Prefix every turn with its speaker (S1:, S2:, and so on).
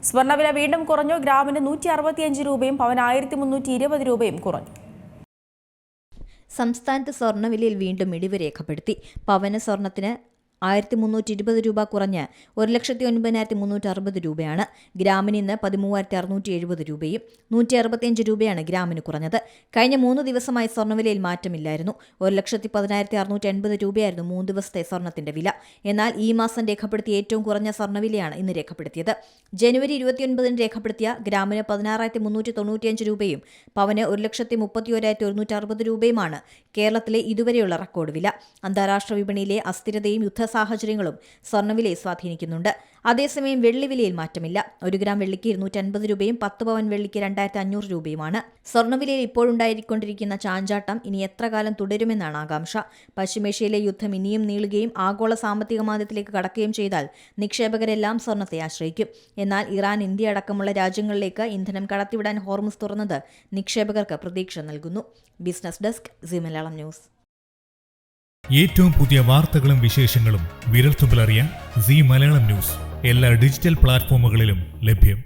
S1: സ്വർണ്ണവില വീണ്ടും കുറഞ്ഞു. ഗ്രാമിന് 165 രൂപയും പവന് 1320 രൂപയും കുറഞ്ഞു.
S2: സംസ്ഥാനത്ത് സ്വർണ്ണവിലയിൽ വീണ്ടും ഇടിവ് രേഖപ്പെടുത്തി. പവന് സ്വർണ്ണത്തിന് 1320 രൂപ കുറഞ്ഞ് 1,09,360 രൂപയാണ്. ഗ്രാമിന് ഇന്ന് 13,670 രൂപയും 165 രൂപയാണ് ഗ്രാമിന് കുറഞ്ഞത്. കഴിഞ്ഞ 3 ദിവസമായി സ്വർണ്ണവിലയിൽ മാറ്റമില്ലായിരുന്നു. 1,10,680 രൂപയായിരുന്നു 3 ദിവസത്തെ സ്വർണ്ണത്തിന്റെ വില. എന്നാൽ ഈ മാസം രേഖപ്പെടുത്തിയ ഏറ്റവും കുറഞ്ഞ സ്വർണ്ണവിലയാണ് ഇന്ന് രേഖപ്പെടുത്തിയത്. ജനുവരി 29-ന് രേഖപ്പെടുത്തിയ ഗ്രാമിന് 16,395 രൂപയും പവന് 1,31,160 രൂപയുമാണ് കേരളത്തിലെ ഇതുവരെയുള്ള റെക്കോർഡ് വില. അന്താരാഷ്ട്ര വിപണിയിലെ അസ്ഥിരതയും സാഹചര്യങ്ങളും സ്വർണ്ണവിലയെ സ്വാധീനിക്കുന്നുണ്ട്. അതേസമയം വെള്ളിവിലയിൽ മാറ്റമില്ല. 1 ഗ്രാം വെള്ളിക്ക് 250 രൂപയും 10 പവൻ വെള്ളിക്ക് 2,500 രൂപയുമാണ്. സ്വർണ്ണവിലയിൽ ഇപ്പോഴുണ്ടായിരിക്കൊണ്ടിരിക്കുന്ന ചാഞ്ചാട്ടം ഇനി എത്ര കാലം തുടരുമെന്നാണ് ആകാംക്ഷ. പശ്ചിമേഷ്യയിലെ യുദ്ധം ഇനിയും നീളുകയും ആഗോള സാമ്പത്തിക മാന്ദ്യത്തിലേക്ക് കടക്കുകയും ചെയ്താൽ നിക്ഷേപകരെല്ലാം സ്വർണ്ണത്തെ ആശ്രയിക്കും. എന്നാൽ ഇറാൻ, ഇന്ത്യ അടക്കമുള്ള രാജ്യങ്ങളിലേക്ക് ഇന്ധനം കടത്തിവിടാൻ ഹോർമുസ് തുറന്നത് നിക്ഷേപകർക്ക് പ്രതീക്ഷ നൽകുന്നു. Business desk, Zee Malayalam news.
S3: ഏറ്റവും പുതിയ വാർത്തകളും വിശേഷങ്ങളും വിരൽത്തുമ്പിലറിയാൻ സീ മലയാളം ന്യൂസ് എല്ലാ ഡിജിറ്റൽ പ്ലാറ്റ്ഫോമുകളിലും ലഭ്യം.